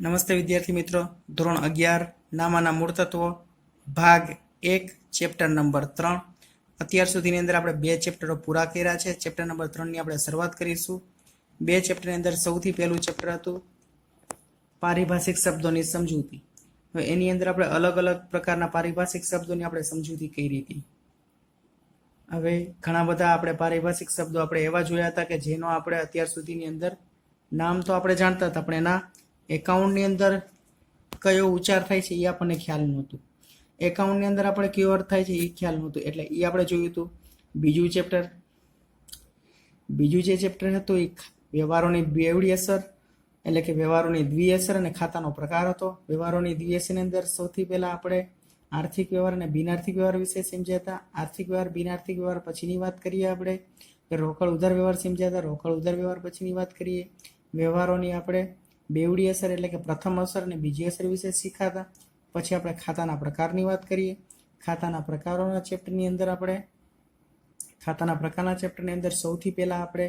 નમસ્તે વિદ્યાર્થી મિત્રો, ધોરણ 11 નામાના મૂળ તત્વો ભાગ 1 ચેપ્ટર નંબર 3. અત્યાર સુધીની અંદર આપણે બે ચેપ્ટરો પૂરા કર્યા છે. ચેપ્ટર નંબર 3 ની આપણે શરૂઆત કરીશું. બે ચેપ્ટરની અંદર સૌથી પહેલું ચેપ્ટર હતું પારિભાષિક શબ્દોની સમજૂતી. હવે એની અંદર આપણે અલગ અલગ પ્રકારના પારિભાષિક શબ્દોની આપણે સમજૂતી કરી હતી. હવે ઘણા બધા આપણે પારિભાષિક શબ્દો આપણે એવા જોયા હતા કે જેનો આપણે અત્યાર સુધીની અંદર નામ તો આપણે જાણતા હતા, પણ એના એકાઉન્ટની અંદર કયો ઉચ્ચાર થાય છે એ આપણને ખ્યાલ નહોતું. એકાઉન્ટની અંદર આપણે કયો અર્થ થાય છે એ ખ્યાલ નહોતું, એટલે એ આપણે જોયું હતું. બીજું જે ચેપ્ટર હતું એ વ્યવહારોની બેવડી અસર, એટલે કે વ્યવહારોની દ્વિઅસર અને ખાતાનો પ્રકાર હતો. વ્યવહારોની દ્વિઅસરની અંદર સૌથી પહેલા આપણે આર્થિક વ્યવહાર અને બિનઆર્થિક વ્યવહાર વિશે સમજ્યા હતા. આર્થિક વ્યવહાર બિનઆર્થિક વ્યવહાર પછીની વાત કરીએ. આપણે રોકડ ઉધાર વ્યવહાર સમજ્યા હતા. રોકડ ઉધાર વ્યવહાર પછીની વાત કરીએ. વ્યવહારોની આપણે બેવડી અસર એટલે કે પ્રથમ અસર અને બીજી અસર વિશે શીખાતા. પછી આપણે ખાતાના પ્રકારની વાત કરીએ. ખાતાના પ્રકારોના ચેપ્ટરની અંદર આપણે ખાતાના પ્રકારના ચેપ્ટરની અંદર સૌથી પહેલા આપણે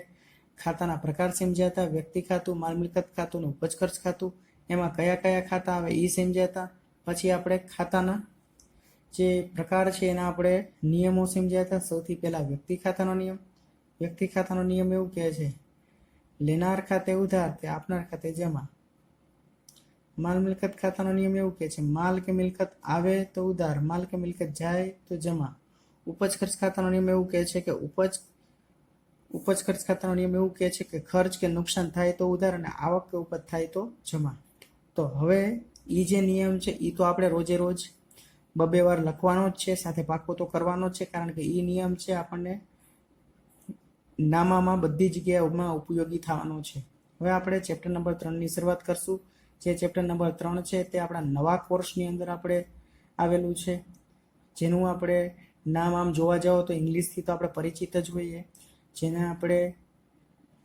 ખાતાના પ્રકાર સમજ્યા હતા. વ્યક્તિ ખાતું, માલ મિલકત ખાતું અને ઉપજ ખર્ચ ખાતું, એમાં કયા કયા ખાતા આવે એ સમજ્યા હતા. પછી આપણે ખાતાના જે પ્રકાર છે એના આપણે નિયમો સમજ્યા હતા. સૌથી પહેલા વ્યક્તિ ખાતાનો નિયમ. વ્યક્તિ ખાતાનો નિયમ એવું કહે છે, લેનાર ખાતે ઉધાર તે આપનાર ખાતે જમા. માલ મિલકત ખાતાનો નિયમ એવું કહે છે, માલ કે મિલકત આવે તો ઉધાર, માલ કે મિલકત જાય તો જમા. ઉપજ ખર્ચ ખાતાનો નિયમ એવું કહે છે કે ઉપજ ખર્ચ ખાતાનો નિયમ એવું કહે છે કે ખર્ચ કે નુકસાન થાય તો ઉધાર અને આવક કે ઉપજ થાય તો જમા. તો હવે એ જે નિયમ છે એ તો આપણે રોજે રોજ બબે વાર લખવાનો જ છે, સાથે પાકો તો કરવાનો જ છે, કારણ કે એ નિયમ છે આપણને નામામાં બધી જગ્યાઓમાં ઉપયોગી થવાનો છે. હવે આપણે ચેપ્ટર નંબર 3ની શરૂઆત કરશું. જે ચેપ્ટર નંબર 3 છે તે આપણા નવા કોર્સની અંદર આપણે આવેલું છે, જેનું આપણે નામ આમ જોવા જાઓ તો ઇંગ્લિશથી તો આપણે પરિચિત જ હોઈએ, જેને આપણે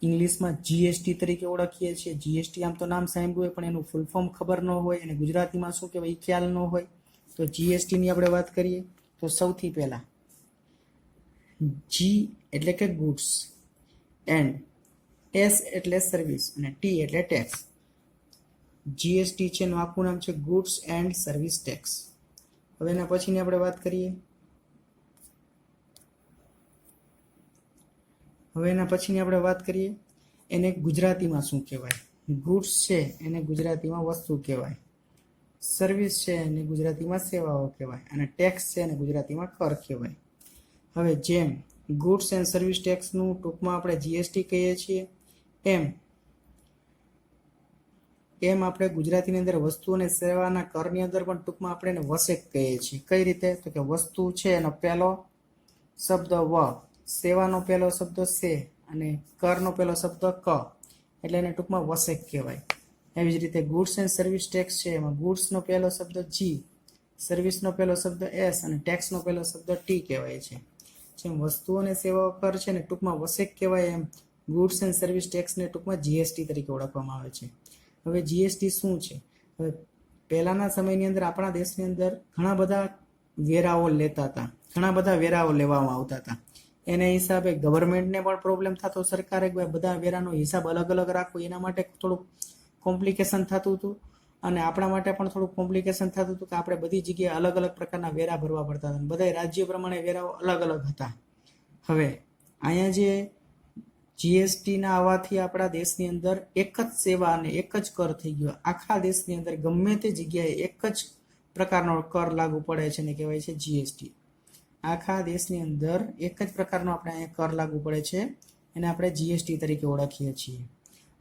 ઇંગ્લિશમાં જીએસટી તરીકે ઓળખીએ છીએ. જીએસટી આમ તો નામ સાંભળ્યું હોય પણ એનું ફૂલ ફોર્મ ખબર ન હોય અને ગુજરાતીમાં શું કહેવાય એ ખ્યાલ ન હોય. તો જીએસટીની આપણે વાત કરીએ તો સૌથી પહેલાં જી એટલે કે ગુડ્સ, એન્ડ એસ એટલે સર્વિસ અને ટી એટલે ટેક્સ. જીએસટી છે એનું આખું નામ છે ગુડ્સ એન્ડ સર્વિસ ટેક્સ. હવે એના પછીની આપણે વાત કરીએ. એને ગુજરાતીમાં શું કહેવાય. ગુડ્સ છે એને ગુજરાતીમાં વસ્તુ કહેવાય, સર્વિસ છે એને ગુજરાતીમાં સેવાઓ કહેવાય, અને ટેક્સ છે એને ગુજરાતીમાં કર કહેવાય. હવે જેમ ગુડ્સ એન્ડ સર્વિસ ટેક્સનું ટૂંકમાં આપણે જીએસટી કહીએ છીએ, એમ આપણે ગુજરાતીની અંદર વસ્તુ અને સેવાના કરની અંદર પણ ટૂંકમાં આપણે એને વસેક કહીએ છીએ. કઈ રીતે? તો કે વસ્તુ છે એનો પહેલો શબ્દ વ, સેવાનો પહેલો શબ્દ સે અને કરનો પહેલો શબ્દ ક, એટલે એને ટૂંકમાં વસેક કહેવાય. એવી જ રીતે ગુડ્સ એન્ડ સર્વિસ ટેક્સ છે, એમાં ગુડ્સનો પહેલો શબ્દ જી, સર્વિસનો પહેલો શબ્દ એસ અને ટેક્સનો પહેલો શબ્દ ટી કહેવાય છે. જેમ વસ્તુ અને સેવાઓ કર છે ને ટૂંકમાં વસેક કહેવાય, એમ ગુડ્સ એન્ડ સર્વિસ ટેક્સને ટૂંકમાં જીએસટી તરીકે ઓળખવામાં આવે છે. હવે જીએસટી શું છે? હવે પહેલાના સમયની અંદર આપણા દેશની અંદર ઘણા બધા વેરાઓ લેવામાં આવતા હતા. એને હિસાબે ગવર્મેન્ટને પણ પ્રોબ્લેમ થતો, સરકારે બધા વેરાનો હિસાબ અલગ અલગ રાખવો એના માટે થોડુંક કોમ્પ્લિકેશન થતું હતું, અને આપણા માટે પણ થોડુંક કોમ્પ્લિકેશન થતું હતું કે આપણે બધી જગ્યાએ અલગ અલગ પ્રકારના વેરા ભરવા પડતા હતા. બધા રાજ્ય પ્રમાણે વેરાઓ અલગ અલગ હતા. હવે અહીંયા જે જીએસટીના આવવાથી આપણા દેશની અંદર એક જ સેવા અને એક જ કર થઈ ગયો. આખા દેશની અંદર ગમે તે જગ્યાએ એક જ પ્રકારનો કર લાગુ પડે છે ને કહેવાય છે જીએસટી. આખા દેશની અંદર એક જ પ્રકારનો આપણે અહીંયા કર લાગુ પડે છે, એને આપણે જીએસટી તરીકે ઓળખીએ છીએ.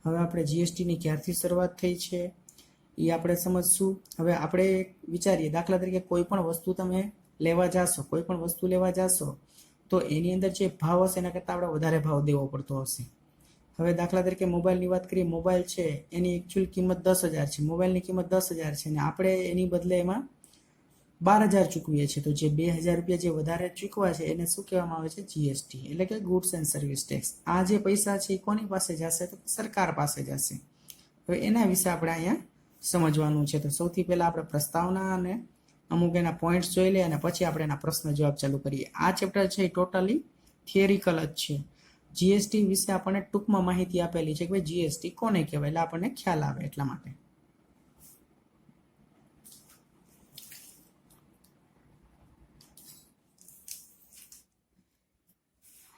હવે આપણે જીએસટીની ક્યારથી શરૂઆત થઈ છે એ આપણે સમજશું. હવે આપણે વિચારીએ, દાખલા તરીકે કોઈ પણ વસ્તુ તમે લેવા જાશો તો એની અંદર જે ભાવ હશે એના કરતાં આપણે વધારે ભાવ દેવો પડતો હશે. હવે દાખલા તરીકે મોબાઈલની વાત કરીએ, મોબાઈલ છે એની એકચ્યુઅલ કિંમત 10,000 છે, મોબાઈલની કિંમત 10,000 છે અને આપણે એની બદલે એમાં 12,000 ચૂકવીએ છીએ. તો જે 2,000 રૂપિયા જે વધારે ચૂકવા છે એને શું કહેવામાં આવે છે? જીએસટી, એટલે કે ગુડ્સ એન્ડ સર્વિસ ટેક્સ. આ જે પૈસા છે એ કોની પાસે જશે? તો સરકાર પાસે જશે. હવે એના વિશે આપણે અહીંયા સમજવાનું છે. તો સૌથી પહેલા આપણે પ્રસ્તાવના અને અમુક એના પોઈન્ટ્સ જોઈ લઈએ અને પછી આપણે એના પ્રશ્ન જવાબ ચાલુ કરીએ. આ ચેપ્ટર છે એ ટોટલી થિયરિકલ જ છે. જીએસટી વિશે આપણને ટૂંકમાં માહિતી આપેલી છે કે ભાઈ જીએસટી કોને કહેવાય, એટલે આપણને ખ્યાલ આવે એટલા માટે.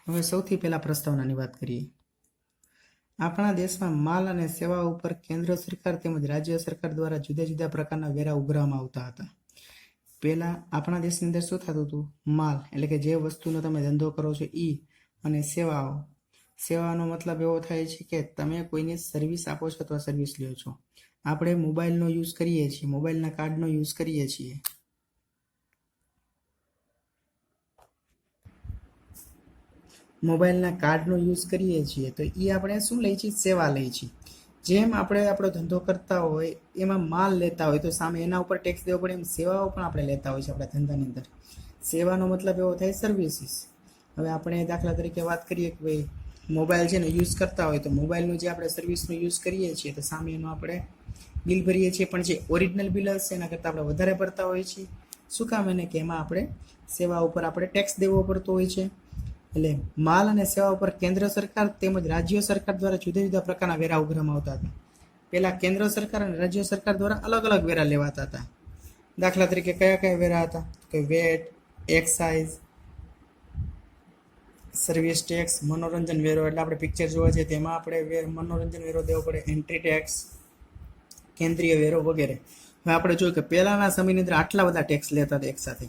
હવે સૌથી પહેલા પ્રસ્તાવનાની વાત કરીએ. આપણા દેશમાં માલ અને સેવાઓ ઉપર કેન્દ્ર સરકાર તેમજ રાજ્ય સરકાર દ્વારા જુદા જુદા પ્રકારના વેરા ઉઘરાવવામાં આવતા હતા. પહેલા આપણા દેશની અંદર શું થતું હતું? માલ એટલે કે જે વસ્તુનો તમે ધંધો કરો છો ઈ, અને સેવાઓ. સેવાનો મતલબ એવો થાય છે કે તમે કોઈને સર્વિસ આપો છો અથવા સર્વિસ લ્યો છો. આપણે મોબાઈલનો યુઝ કરીએ છીએ, મોબાઈલના કાર્ડનો યુઝ કરીએ છીએ. મોબાઈલના કાર્ડનો યુઝ કરીએ છીએ તો એ આપણે શું લઈએ છીએ? સેવા લઈએ છીએ. જેમ આપણે આપણો ધંધો કરતા હોય એમાં માલ લેતા હોય તો સામે એના ઉપર ટેક્સ દેવો પડે, એમ સેવાઓ પણ આપણે લેતા હોય છે આપણા ધંધાની અંદર. સેવાનો મતલબ એવો થાય સર્વિસીસ. હવે આપણે દાખલા તરીકે વાત કરીએ કે ભાઈ મોબાઈલ છે ને યુઝ કરતા હોય તો મોબાઈલનું જે આપણે સર્વિસનો યુઝ કરીએ છીએ તો સામે એનું આપણે બિલ ભરીએ છીએ, પણ જે ઓરિજિનલ બિલ હશે એના કરતાં આપણે વધારે ભરતા હોઈએ છીએ. શું કામ? એને કે એમાં આપણે સેવા ઉપર આપણે ટેક્સ દેવો પડતો હોય છે. એટલે માલ અને સેવા ઉપર કેન્દ્ર સરકાર તેમજ રાજ્ય સરકાર દ્વારા જુદા જુદા પ્રકારના વેરા ઉઘરાવવામાં આવતા હતા. પહેલા કેન્દ્ર સરકાર અને રાજ્ય સરકાર દ્વારા અલગ અલગ વેરા લેવાતા હતા. દાખલા તરીકે કયા કયા વેરા હતા? કે વેટ, એક્સાઇઝ, સર્વિસ ટેક્સ, મનોરંજન વેરો એટલે આપણે પિક્ચર જોવા જઈએ તેમાં આપણે મનોરંજન વેરો દેવો પડે, એન્ટ્રી ટેક્સ, કેન્દ્રીય વેરો વગેરે. હવે આપણે જોયું કે પહેલાના સમયની અંદર આટલા બધા ટેક્સ લેતા હતા એકસાથે.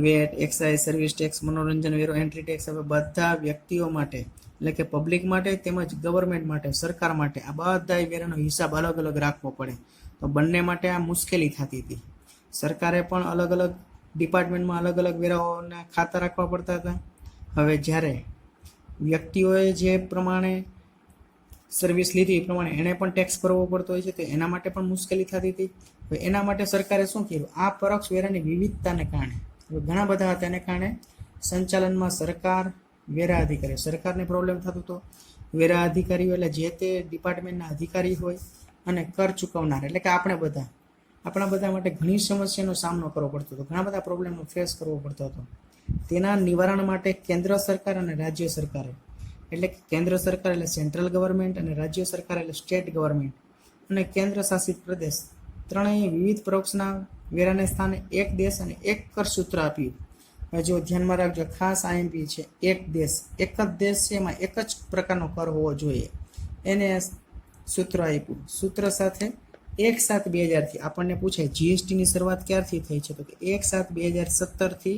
વેટ, એક્સાઇઝ, સર્વિસ ટેક્સ, મનોરંજન વેરો, એન્ટ્રી ટેક્સ. હવે બધા વ્યક્તિઓ માટે એટલે કે પબ્લિક માટે તેમજ ગવર્મેન્ટ માટે, સરકાર માટે આ બધા વેરાનો હિસાબ અલગ અલગ રાખવો પડે. તો બંને માટે આ મુશ્કેલી થતી હતી. સરકારે પણ અલગ અલગ ડિપાર્ટમેન્ટમાં અલગ અલગ વેરાઓના ખાતા રાખવા પડતા હતા. હવે જ્યારે વ્યક્તિઓએ જે પ્રમાણે સર્વિસ લીધી એ પ્રમાણે એને પણ ટેક્સ ભરવો પડતો હોય છે, તો એના માટે પણ મુશ્કેલી થતી હતી. હવે એના માટે સરકારે શું કર્યું? આ પરોક્ષ વેરાની વિવિધતાને કારણે ઘણા બધા હતા, એને કારણે સંચાલનમાં સરકાર, વેરા અધિકારી, સરકારને પ્રોબ્લેમ થતો હતો. વેરા અધિકારીઓ એટલે જે તે ડિપાર્ટમેન્ટના અધિકારી હોય, અને કર ચૂકવનાર એટલે કે આપણા બધા માટે ઘણી સમસ્યાનો સામનો કરવો પડતો હતો, ઘણા બધા પ્રોબ્લેમનો ફેસ કરવો પડતો હતો. તેના નિવારણ માટે કેન્દ્ર સરકાર અને રાજ્ય સરકારે એટલે કે કેન્દ્ર સરકાર એટલે સેન્ટ્રલ ગવર્મેન્ટ અને રાજ્ય સરકાર એટલે સ્ટેટ ગવર્મેન્ટ અને કેન્દ્ર શાસિત પ્રદેશ ત્રણેય વિવિધ પરોક્ષના વેરાને સ્થાને એક દેશ અને એક કર સૂત્ર આપ્યું. હવે જો ધ્યાનમાં રાખજો, ખાસ આઈએમપી છે. એક દેશ, એક જ દેશ છે, એમાં એક જ પ્રકારનો કર હોવો જોઈએ, એને સૂત્ર આપ્યું. સૂત્ર સાથે 1/7/2000 આપણને પૂછાય જીએસટીની શરૂઆત ક્યારથી થઈ છે? તો કે 1/7/2017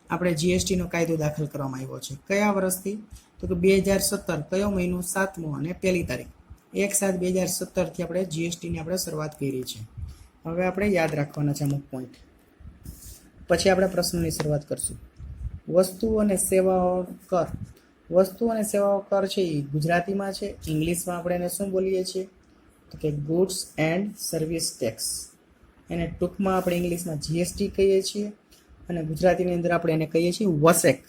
આપણે જીએસટીનો કાયદો દાખલ કરવામાં આવ્યો છે. કયા વર્ષથી? તો કે 2017. કયો મહિનો? 7મો અને 1લી તારીખ. 1/7/2017 આપણે જીએસટીની આપણે શરૂઆત કરી છે. હવે આપણે યાદ રાખવાના છે અમુક પોઈન્ટ, પછી આપણે પ્રશ્નની શરૂઆત કરશું. વસ્તુઓ અને સેવાઓ કર. વસ્તુ અને સેવાઓ કર છે એ ગુજરાતીમાં છે, ઇંગ્લિશમાં આપણે એને શું બોલીએ છીએ? તો કે ગુડ્સ એન્ડ સર્વિસ ટેક્સ. એને ટૂંકમાં આપણે ઇંગ્લિશમાં જીએસટી કહીએ છીએ, અને ગુજરાતીની અંદર આપણે એને કહીએ છીએ વસેક.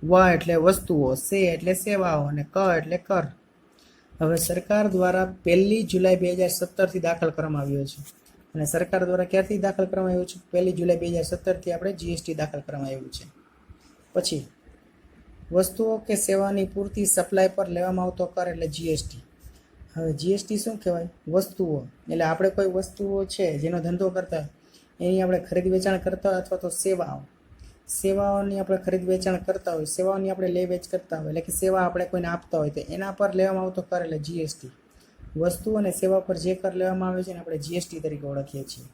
વ એટલે વસ્તુઓ, સે એટલે સેવાઓ, અને ક એટલે કર. હવે સરકાર દ્વારા 1 જુલાઈ 2017 દાખલ કરવામાં આવ્યો છે. અને સરકાર દ્વારા ક્યારથી દાખલ કરવામાં આવ્યું છે? 1 જુલાઈ 2017 આપણે જીએસટી દાખલ કરવામાં આવ્યું છે. પછી વસ્તુઓ કે સેવાની પૂરતી સપ્લાય પર લેવામાં આવતો કર એટલે જીએસટી. હવે જીએસટી શું કહેવાય? વસ્તુઓ એટલે આપણે કોઈ વસ્તુઓ છે જેનો ધંધો કરતા એની આપણે ખરીદ વેચાણ કરતા હોય, અથવા તો સેવાઓની આપણે ખરીદ વેચાણ કરતા હોય, સેવાઓની આપણે લે વેચ કરતા હોય, એટલે કે સેવા આપણે કોઈને આપતા હોય તો એના પર લેવામાં આવતો કર એટલે જીએસટી. વસ્તુ અને સેવા પર જે કર લેવામાં આવે છે એને આપણે જીએસટી તરીકે ઓળખીએ છીએ.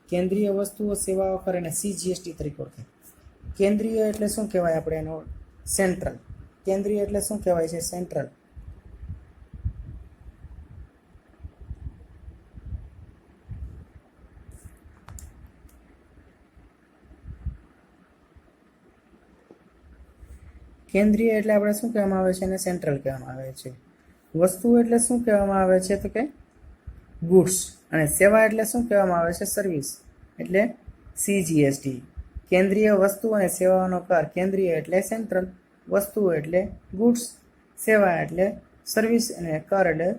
કેન્દ્રીય વસ્તુઓ સેવાઓ કર એને સીજીએસટી તરીકે ઓળખાય. કેન્દ્રીય એટલે શું કહેવાય? આપણે એનો સેન્ટ્રલ. કેન્દ્રીય એટલે શું કહેવાય છે? સેન્ટ્રલ. કેન્દ્રીય એટલે આપણે શું કહેવામાં આવે છે? એને સેન્ટ્રલ કહેવામાં આવે છે. વસ્તુ એટલે શું કહેવામાં આવે છે? તો કે ગુડ્સ. અને સેવા એટલે શું કહેવામાં આવે છે? સર્વિસ, એટલે સીજીએસટી. કેન્દ્રીય વસ્તુ અને સેવાઓનો કર. કેન્દ્રીય એટલે સેન્ટ્રલ, વસ્તુઓ એટલે ગુડ્સ, સેવા એટલે સર્વિસ, અને કર એટલે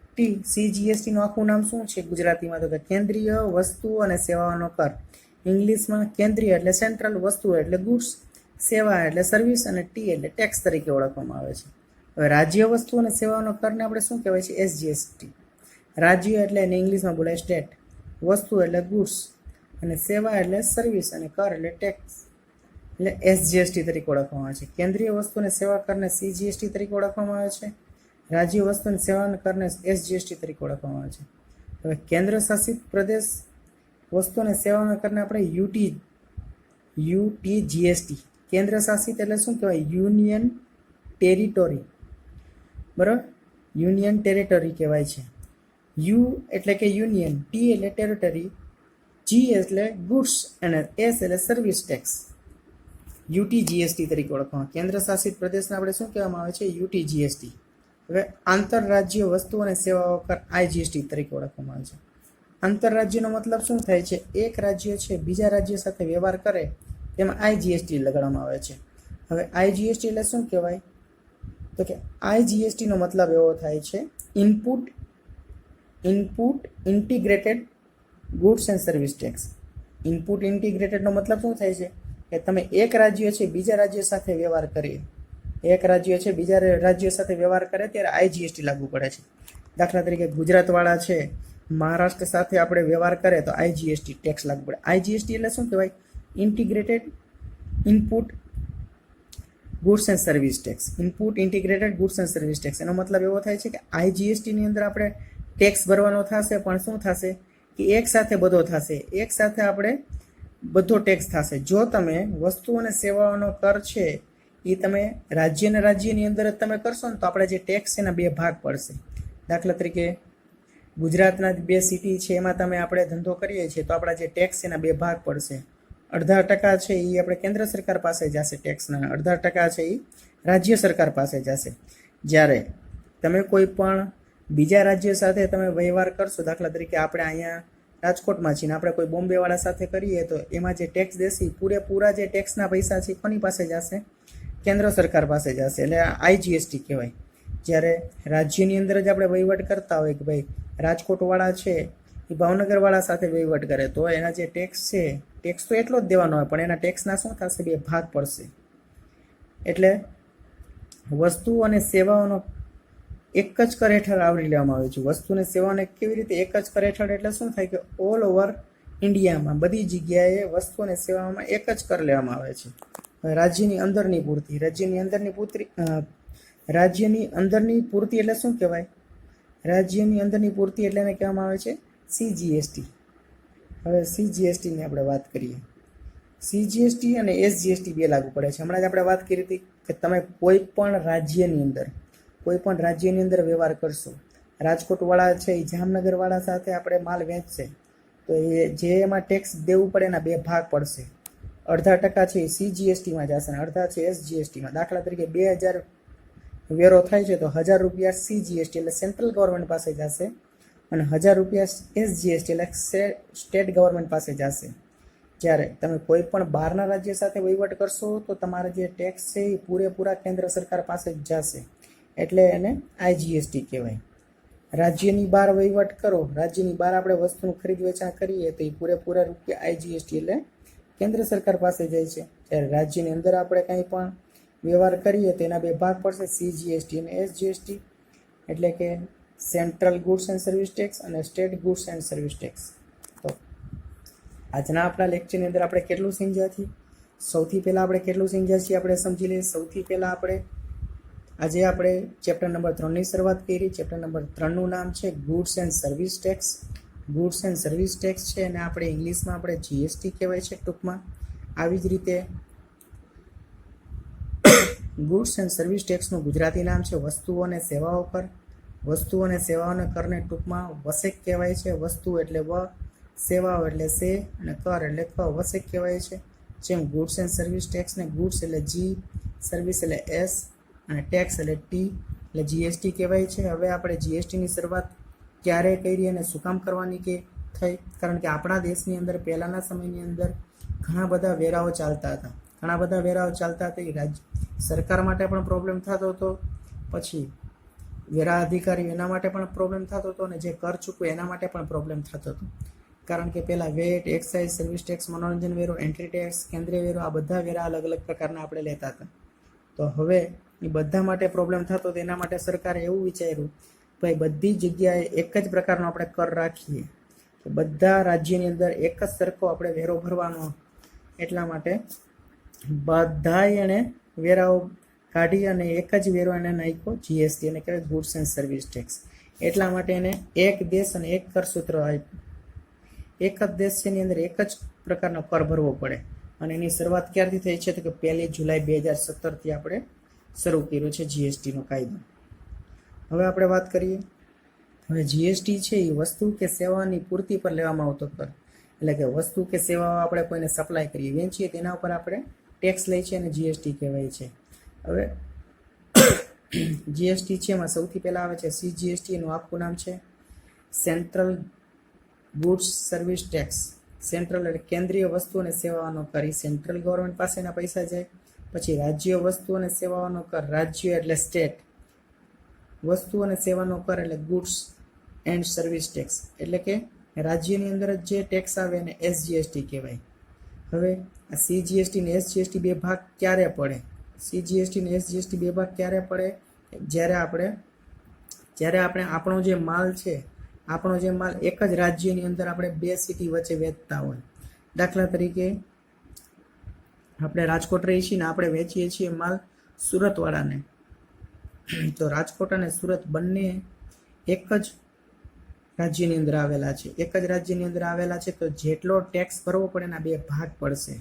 ટી. સીજીએસટીનું આખું નામ શું છે ગુજરાતીમાં? તો કે કેન્દ્રીય વસ્તુઓ અને સેવાઓનો કર. ઇંગ્લિશમાં કેન્દ્રીય એટલે સેન્ટ્રલ, વસ્તુઓ એટલે ગુડ્સ, સેવા એટલે સર્વિસ, અને ટી એટલે ટેક્સ તરીકે ઓળખવામાં આવે છે. હવે રાજ્ય વસ્તુ અને સેવાઓનો કરને આપણે શું કહેવાય છે? એસજીએસટી. રાજ્ય એટલે એને ઇંગ્લિશમાં બોલાય સ્ટેટ, વસ્તુ એટલે ગુડ્સ, અને સેવા એટલે સર્વિસ, અને કર એટલે ટેક્સ. એટલે એસજીએસટી તરીકે ઓળખવામાં આવે છે. કેન્દ્રીય વસ્તુ અને સેવા કરને સીજીએસટી તરીકે ઓળખવામાં આવે છે. રાજ્ય વસ્તુ અને સેવા કરને એસજીએસટી તરીકે ઓળખવામાં આવે છે. હવે કેન્દ્ર શાસિત પ્રદેશ વસ્તુ અને સેવાના કરને આપણે યુટીજીએસટી. કેન્દ્ર શાસિત એટલે શું કહેવાય? યુનિયન ટેરિટોરી, બરાબર, યુનિયન ટેરિટરી કહેવાય છે. યુ એટલે કે યુનિયન, ટી એટલે ટેરિટરી, જી એટલે ગુડ્સ અને એસ એટલે સર્વિસ ટેક્સ. યુટીજીએસટી તરીકે ઓળખવામાં. કેન્દ્ર શાસિત પ્રદેશને આપણે શું કહેવામાં આવે છે? યુટીજીએસટી. હવે આંતરરાજ્ય વસ્તુ અને સેવાઓ કર આઈજીએસટી તરીકે ઓળખવામાં આવે છે. આંતરરાજ્યનો મતલબ શું થાય છે? એક રાજ્ય છે બીજા રાજ્ય સાથે વ્યવહાર કરે તેમાં આઈજીએસટી લગાડવામાં આવે છે. હવે આઈજીએસટી એટલે શું કહેવાય? તો કે આઈજીએસટીનો મતલબ એવો થાય છે input integrated goods and service tax. Input ઇન્ટિગ્રેટેડનો મતલબ શું થાય છે? કે તમે એક રાજ્ય છે બીજા રાજ્ય સાથે વ્યવહાર કરીએ, એક રાજ્ય છે બીજા રાજ્ય સાથે વ્યવહાર કરે ત્યારે આઈજીએસટી લાગુ પડે છે. દાખલા તરીકે ગુજરાતવાળા છે મહારાષ્ટ્ર સાથે આપણે વ્યવહાર કરે તો આઈજીએસટી ટેક્સ લાગુ પડે. આઈજીએસટી એટલે શું કહેવાય? Integrated input goods and service tax. Input integrated goods and service tax એનો મતલબ એવો થાય છે કે આઈજીએસટીની અંદર આપણે ટેક્સ ભરવાનો થશે, પણ શું થશે કે એક સાથે બધો થશે, એક સાથે આપણે બધો ટેક્સ થશે. જો તમે વસ્તુ અને સેવાઓનો કર છે એ તમે રાજ્યની અંદર જ તમે કરશો ને તો આપણે જે ટેક્સ એના બે ભાગ પડશે. દાખલા તરીકે ગુજરાતના બે સિટી છે એમાં તમે આપણે ધંધો કરીએ છીએ તો આપણા જે ટેક્સ એના બે ભાગ પડશે. 18% છે એ આપણે કેન્દ્ર સરકાર પાસે જશે ટેક્સના, 18% છે એ રાજ્ય સરકાર પાસે જશે. જ્યારે તમે કોઈ પણ બીજા રાજ્ય સાથે તમે વ્યવહાર કરશો, દાખલા તરીકે આપણે અહીંયા રાજકોટમાં છીએ ને આપણે કોઈ બોમ્બેવાળા સાથે કરીએ તો એમાં જે ટેક્સ દેશે પૂરેપૂરા જે ટેક્સના પૈસા છે કોની પાસે જશે? કેન્દ્ર સરકાર પાસે જશે. એટલે આઈજીએસટી કહેવાય. જ્યારે રાજ્યની અંદર જ આપણે વહીવટ કરતા હોય કે ભાઈ રાજકોટવાળા છે એ ભાવનગરવાળા સાથે વહીવટ કરે તો એના જે ટેક્સ છે, ટેક્સ તો એટલો જ દેવાનો હોય પણ એના ટેક્સના શું થશે? બે ભાગ પડશે. એટલે વસ્તુ અને સેવાઓનો એક જ કર હેઠળ આવરી લેવામાં આવે છે. વસ્તુ અને સેવાઓને કેવી રીતે એક જ કર હેઠળ? એટલે શું થાય કે ઓલ ઓવર ઇન્ડિયામાં બધી જગ્યાએ વસ્તુ અને સેવાઓમાં એક જ કર લેવામાં આવે છે. રાજ્યની અંદરની પૂર્તિ, રાજ્યની અંદરની પૂર્તિ એટલે શું કહેવાય? રાજ્યની અંદરની પૂર્તિ એટલે એને કહેવામાં આવે છે સીજીએસટી. હવે સીજીએસટીની આપણે વાત કરીએ. સીજીએસટી અને એસજીએસટી બે લાગુ પડે છે. હમણાં જ આપણે વાત કરી હતી કે તમે કોઈ પણ રાજ્યની અંદર વ્યવહાર કરશો, રાજકોટવાળા છે એ જામનગરવાળા સાથે આપણે માલ વેચશે તો એ જે એમાં ટેક્સ દેવું પડે એના બે ભાગ પડશે. 18% છે એ સીજીએસટીમાં જશે અને અડધા છે એસજીએસટીમાં. દાખલા તરીકે 2000 વેરો થાય છે તો 1000 રૂપિયા સીજીએસટી એટલે સેન્ટ્રલ ગવર્મેન્ટ પાસે જશે અને 1000 રૂપિયા એસજીએસટી એટલે સ્ટેટ ગવર્મેન્ટ પાસે જશે. જ્યારે તમે કોઈ પણ બહારના રાજ્ય સાથે વહીવટ કરશો તો તમારા જે ટેક્સ છે એ પૂરેપૂરા કેન્દ્ર સરકાર પાસે જ જશે. એટલે એને આઈજીએસટી કહેવાય. રાજ્યની બહાર વહીવટ કરો, રાજ્યની બહાર આપણે વસ્તુનું ખરીદ વેચાણ કરીએ તો એ પૂરેપૂરા રૂપિયા આઈજીએસટી એટલે કેન્દ્ર સરકાર પાસે જાય છે. ત્યારે રાજ્યની અંદર આપણે કંઈ પણ વ્યવહાર કરીએ તો એના બે ભાગ પડશે, સીજીએસટી અને એસજીએસટી. એટલે કે central goods and service tax અને state goods and service tax. તો આજના આપણા લેક્ચરની અંદર આપણે કેટલું સમજ્યા છીએ? સૌથી પહેલાં આપણે કેટલું સમજ્યા છીએ આપણે સમજી લઈએ. સૌથી પહેલાં આજે આપણે ચેપ્ટર નંબર 3ની શરૂઆત કરી. ચેપ્ટર નંબર 3નું નામ છે goods and service tax. Goods and service tax છે અને આપણે ઇંગ્લિશમાં આપણે જીએસટી કહેવાય છે ટૂંકમાં. આવી જ રીતે ગુડ્સ એન્ડ સર્વિસ ટેક્સનું ગુજરાતી નામ છે વસ્તુઓ અને સેવાઓ કર. વસ્તુઓ અને સેવાઓના કરને ટૂંકમાં વસેક કહેવાય છે. વસ્તુ એટલે વ, સેવાઓ એટલે સે અને કર એટલે ક, વસેક કહેવાય છે. જેમ ગુડ્સ એન્ડ સર્વિસ ટેક્સને ગુડ્સ એટલે જી, સર્વિસ એટલે એસ અને ટેક્સ એટલે ટી એટલે જીએસટી કહેવાય છે. હવે આપણે જીએસટીની શરૂઆત ક્યારે કરી અને શું કામ કરવાની કે થઈ? કારણ કે આપણા દેશની અંદર પહેલાંના સમયની અંદર ઘણા બધા વેરાઓ ચાલતા હતા. રાજ્ય સરકાર માટે પણ પ્રોબ્લેમ થતો હતો, પછી વેરા અધિકારી એના માટે પણ પ્રોબ્લેમ થતો હતો અને જે કર ચૂકવે એના માટે પણ પ્રોબ્લેમ થતો હતો. કારણ કે પહેલાં વેટ, એક્સાઇઝ, સર્વિસ ટેક્સ, મનોરંજન વેરો, એન્ટ્રી ટેક્સ, કેન્દ્રીય વેરો આ બધા વેરા અલગ અલગ પ્રકારના આપણે લેતા હતા. તો હવે એ બધા માટે પ્રોબ્લેમ થતો હતો. એના માટે સરકારે એવું વિચાર્યું ભાઈ બધી જગ્યાએ એક જ પ્રકારનો આપણે કર રાખીએ, બધા રાજ્યની અંદર એક જ સરખો આપણે વેરો ભરવાનો. એટલા માટે બધાય એણે વેરાઓ કાઢી અને એક જ વેરો એને નાખ્યો જીએસટી, એને કહેવાય ગુડ્સ એન્ડ સર્વિસ ટેક્સ. એટલા માટે એને એક દેશ અને એક કરસૂત્ર આપ્યું. એક જ દેશ છે એની અંદર એક જ પ્રકારનો કર ભરવો પડે. અને એની શરૂઆત ક્યારથી થઈ છે તો કે 1 જુલાઈ 2017 આપણે શરૂ કર્યો છે જીએસટીનો કાયદો. હવે આપણે વાત કરીએ. હવે જીએસટી છે એ વસ્તુ કે સેવાની પૂર્તિ પર લેવામાં આવતો કર. એટલે કે વસ્તુ કે સેવાઓ આપણે કોઈને સપ્લાય કરીએ, વેચીએ, તેના ઉપર આપણે ટેક્સ લઈએ છીએ અને જીએસટી કહેવાય છે. હવે જીએસટી છે એમાં સૌથી પહેલાં આવે છે સીજીએસટી. એનું આખું નામ છે central goods service tax. Central એટલે કેન્દ્રીય વસ્તુ અને સેવાઓનો કર, સેન્ટ્રલ ગવર્મેન્ટ પાસેના પૈસા જાય. પછી રાજ્ય વસ્તુ અને સેવાઓનો કર, રાજ્ય એટલે સ્ટેટ. વસ્તુ અને સેવાનો કર એટલે ગુડ્સ એન્ડ સર્વિસ ટેક્સ, એટલે કે રાજ્યની અંદર જ જે ટેક્સ આવે એને એસજીએસટી કહેવાય. હવે આ સીજીએસટી ને એસજીએસટી બે ભાગ ક્યારે પડે? સીજીએસટી ને એસજીએસટી બે ભાગ ક્યારે પડે? જ્યારે આપણે આપણો જે માલ છે, આપણો જે માલ એક જ રાજ્યની અંદર આપણે બે સિટી વચ્ચે વેચતા હોય. દાખલા તરીકે આપણે રાજકોટ રહીએ છીએ ને આપણે વેચીએ છીએ માલ સુરતવાળાને, તો રાજકોટ અને સુરત બંને એક જ રાજ્યની અંદર આવેલા છે. એક જ રાજ્યની અંદર આવેલા છે તો જેટલો ટેક્સ ભરવો પડે એના બે ભાગ પડશે.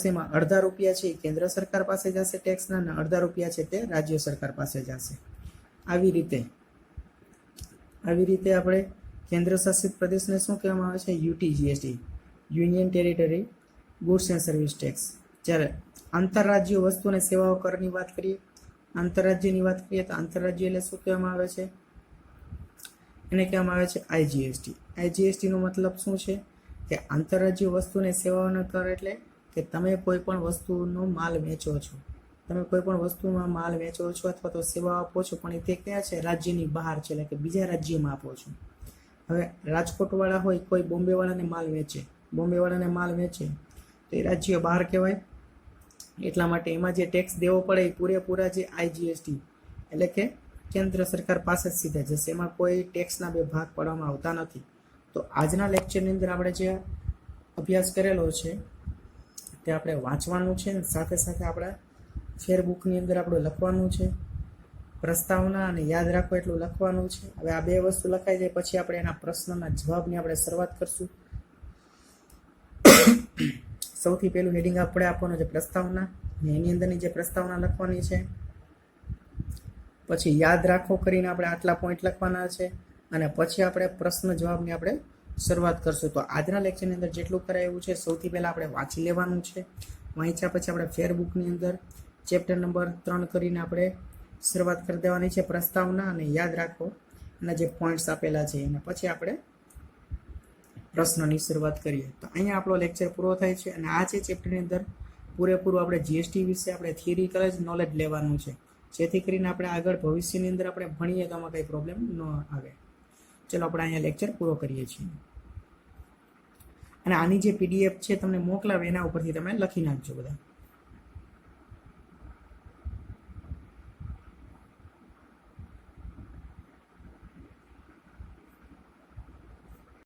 એમાં અડધા રૂપિયા છે એ કેન્દ્ર સરકાર પાસે જશે ટેક્સના, અને અડધા રૂપિયા છે તે રાજ્ય સરકાર પાસે જશે. આવી રીતે આપણે કેન્દ્ર શાસિત પ્રદેશને શું કહેવામાં આવે છે? UTGST, union territory goods and service tax. જ્યારે આંતરરાજ્ય વસ્તુ અને સેવાઓ કરની વાત કરીએ, આંતરરાજ્યની વાત કરીએ તો આંતરરાજ્ય એટલે શું કહેવામાં આવે છે? એને કહેવામાં આવે છે આઈજીએસટી. આઈજીએસટીનો મતલબ શું છે? કે આંતરરાજ્ય વસ્તુ અને સેવાઓનો કર એટલે કે તમે કોઈ પણ વસ્તુનો માલ વેચો છો, તમે કોઈ પણ વસ્તુમાં માલ વેચો છો અથવા તો સેવા આપો છો, પણ તે ક્યાં છે? રાજ્યની બહાર છે, એટલે કે બીજા રાજ્યમાં આપો છો. હવે રાજકોટવાળા હોય, કોઈ બોમ્બેવાળાને માલ વેચે તો એ રાજ્ય બહાર કહેવાય. એટલા માટે એમાં જે ટેક્સ દેવો પડે એ પૂરેપૂરા જે આઈજીએસટી એટલે કે કેન્દ્ર સરકાર પાસે જ સીધા જશે. એમાં કોઈ ટેક્સના બે ભાગ પાડવામાં આવતા નથી. તો આજના લેક્ચરની અંદર આપણે જે અભ્યાસ કરેલો છે તે આપણે વાંચવાનું છે, સાથે સાથે આપણા ફેરબુકની અંદર આપણે લખવાનું છે. પ્રસ્તાવના અને યાદ રાખો એટલું લખવાનું છે. હવે આ બે વસ્તુ લખાઈ જાય પછી આપણે એના પ્રશ્નના જવાબની આપણે શરૂઆત કરશું. સૌથી પહેલું હેડિંગ આપણે આપવાનું છે પ્રસ્તાવના, અને એની અંદરની જે પ્રસ્તાવના લખવાની છે. પછી યાદ રાખો કરીને આપણે આટલા પોઈન્ટ લખવાના છે, અને પછી આપણે પ્રશ્ન જવાબની આપણે શરૂઆત કરશું. તો આજના લેક્ચરની અંદર જેટલું કરાયું છે સૌથી પહેલાં આપણે વાંચી લેવાનું છે. વાંચ્યા પછી આપણે ફેરબુકની અંદર ચેપ્ટર નંબર 3 કરીને આપણે શરૂઆત કરી દેવાની છે પ્રસ્તાવના અને યાદ રાખો એના જે પોઈન્ટ્સ આપેલા છે, અને પછી આપણે પ્રશ્નની શરૂઆત કરીએ. તો અહીંયા આપણો લેક્ચર પૂરો થાય છે, અને આ જે ચેપ્ટરની અંદર પૂરેપૂરું આપણે જીએસટી વિશે આપણે થિયરિકલ જ નોલેજ લેવાનું છે, જેથી કરીને આપણે આગળ ભવિષ્યની અંદર આપણે ભણીએ તો આમાં કંઈ પ્રોબ્લેમ ન આવે. ચલો આપણે અહીંયા લેક્ચર પૂરો કરીએ છીએ. અને આની જે પીડીએફ છે તમને મોકલાવે એના ઉપરથી તમે લખી નાખજો બધા.